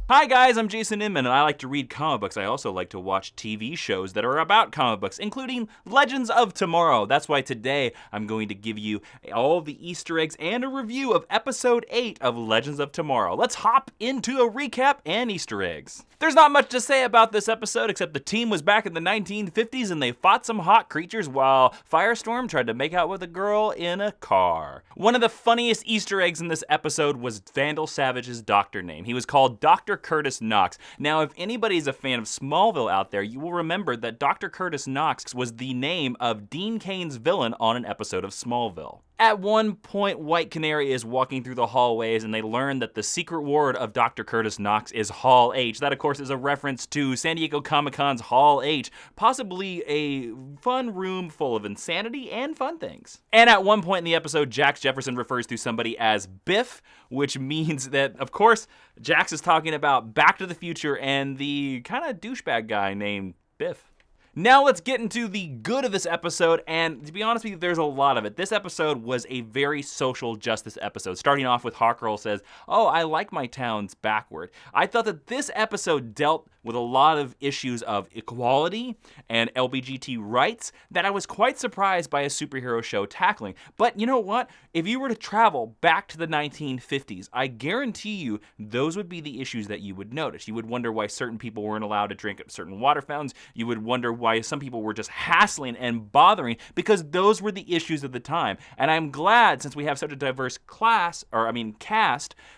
Hi guys, I'm Jason Inman, and I like to read comic books. I also like to watch TV shows that are about comic books, including Legends of Tomorrow. That's why today I'm going to give you all the Easter eggs and a review of Episode 8 of Legends of Tomorrow. Let's hop into a recap and Easter eggs. There's not much to say about this episode except the team was back in the 1950s and they fought some hot creatures while Firestorm tried to make out with a girl in a car. One of the funniest Easter eggs in this episode was Vandal Savage's doctor name. He was called Dr. Curtis Knox. Now, if anybody's a fan of Smallville out there, you will remember that Dr. Curtis Knox was the name of Dean Cain's villain on an episode of Smallville. At one point, White Canary is walking through the hallways and they learn that the secret ward of Dr. Curtis Knox is Hall H. That, of course, is a reference to San Diego Comic-Con's Hall H, possibly a fun room full of insanity and fun things. And at one point in the episode, Jax Jefferson refers to somebody as Biff, which means that, of course, Jax is talking about Back to the Future and the kind of douchebag guy named Biff. Now let's get into the good of this episode, and to be honest with you, there's a lot of it. This episode was a very social justice episode, starting off with Hawkgirl says, "Oh, I like my towns backward." I thought that this episode dealt with a lot of issues of equality and LBGT rights that I was quite surprised by a superhero show tackling. But you know what? If you were to travel back to the 1950s, I guarantee you those would be the issues that you would notice. You would wonder why certain people weren't allowed to drink at certain water fountains. You would wonder why some people were just hassling and bothering, because those were the issues of the time. And I'm glad, since we have such a diverse cast,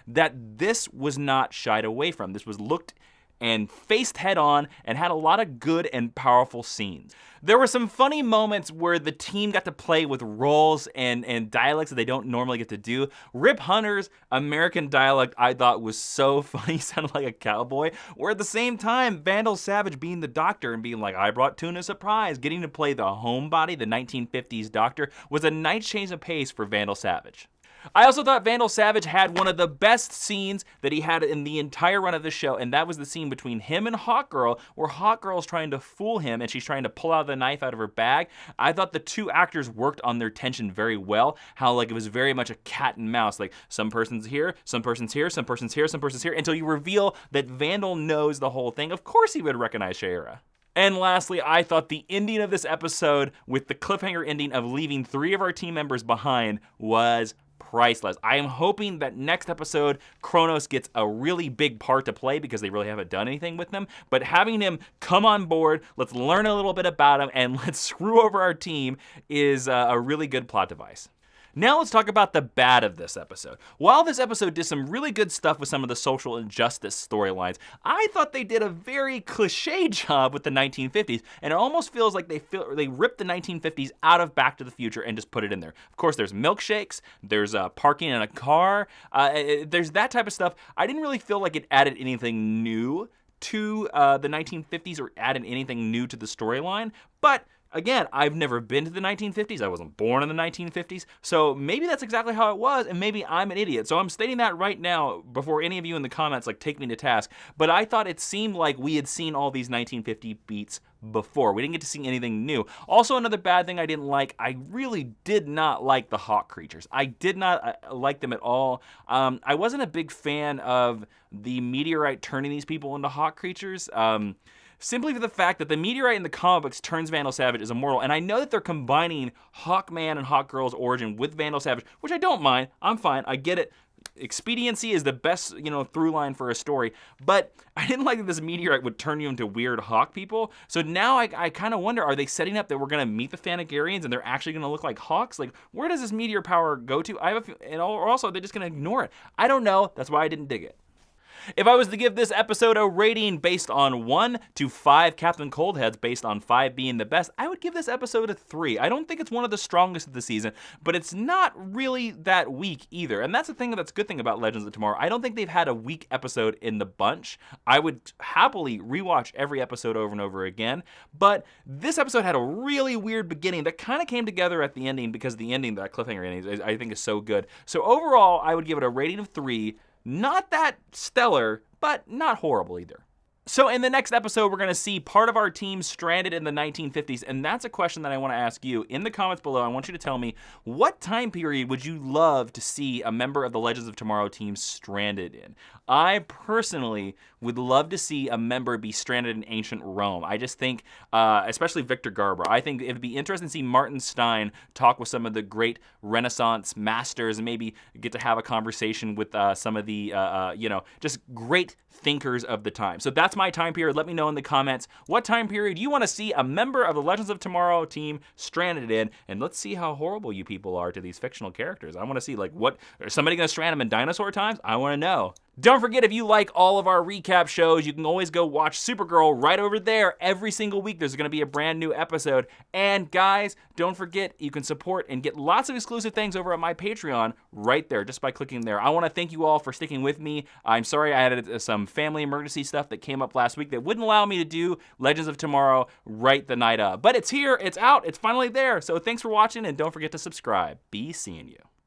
that this was not shied away from. This was looked and faced head on and had a lot of good and powerful scenes. There were some funny moments where the team got to play with roles and dialects that they don't normally get to do. Rip Hunter's American dialect I thought was so funny, he sounded like a cowboy, where at the same time, Vandal Savage being the doctor and being like, "I brought tuna a surprise," getting to play the homebody, the 1950s doctor, was a nice change of pace for Vandal Savage. I also thought Vandal Savage had one of the best scenes that he had in the entire run of the show, and that was the scene between him and Hawkgirl, where Hawkgirl's trying to fool him and she's trying to pull out the knife out of her bag. I thought the two actors worked on their tension very well, how like it was very much a cat and mouse, like some person's here, some person's here, some person's here, some person's here, until you reveal that Vandal knows the whole thing. Of course he would recognize Shayera. And lastly, I thought the ending of this episode, with the cliffhanger ending of leaving 3 of our team members behind, was priceless. I am hoping that next episode, Kronos gets a really big part to play because they really haven't done anything with him. But having him come on board, let's learn a little bit about him, and let's screw over our team is a really good plot device. Now let's talk about the bad of this episode. While this episode did some really good stuff with some of the social injustice storylines, I thought they did a very cliche job with the 1950s, and it almost feels like they ripped the 1950s out of Back to the Future and just put it in there. Of course, there's milkshakes, there's parking in a car, there's that type of stuff. I didn't really feel like it added anything new to the 1950s or added anything new to the storyline, but again, I've never been to the 1950s. I wasn't born in the 1950s. So maybe that's exactly how it was, and maybe I'm an idiot. So I'm stating that right now before any of you in the comments take me to task. But I thought it seemed like we had seen all these 1950 beats before. We didn't get to see anything new. Also, another bad thing I didn't like, I really did not like the hawk creatures. I did not like them at all. I wasn't a big fan of the meteorite turning these people into hawk creatures. Simply for the fact that the meteorite in the comic books turns Vandal Savage as immortal, and I know that they're combining Hawkman and Hawkgirl's origin with Vandal Savage, which I don't mind. I'm fine. I get it. Expediency is the best, through line for a story, but I didn't like that this meteorite would turn you into weird hawk people. So now I kind of wonder, are they setting up that we're going to meet the Thanagarians and they're actually going to look like hawks? Like, where does this meteor power go to? Or also, they're just going to ignore it. I don't know. That's why I didn't dig it. If I was to give this episode a rating based on 1 to 5 Captain Coldheads, based on 5 being the best, I would give this episode a 3. I don't think it's one of the strongest of the season, but it's not really that weak either. And that's the thing that's a good thing about Legends of Tomorrow. I don't think they've had a weak episode in the bunch. I would happily rewatch every episode over and over again, but this episode had a really weird beginning that kind of came together at the ending, because the ending, that cliffhanger ending, I think is so good. So overall, I would give it a rating of 3. Not that stellar, but not horrible either. So in the next episode, we're going to see part of our team stranded in the 1950s, and that's a question that I want to ask you. In the comments below, I want you to tell me, what time period would you love to see a member of the Legends of Tomorrow team stranded in? I personally would love to see a member be stranded in ancient Rome. I just think, especially Victor Garber, I think it'd be interesting to see Martin Stein talk with some of the great Renaissance masters and maybe get to have a conversation with some of the, just great thinkers of the time. So that's my time period. Let me know in the comments what time period you want to see a member of the Legends of Tomorrow team stranded in, and let's see how horrible you people are to these fictional characters. I want to see, like, what, is somebody going to strand them in dinosaur times? I want to know. Don't forget, if you like all of our recap shows, you can always go watch Supergirl right over there. Every single week, there's going to be a brand new episode. And guys, don't forget, you can support and get lots of exclusive things over at my Patreon right there, just by clicking there. I want to thank you all for sticking with me. I'm sorry I had some family emergency stuff that came up last week that wouldn't allow me to do Legends of Tomorrow right the night of. But it's here, it's out, it's finally there. So thanks for watching, and don't forget to subscribe. Be seeing you.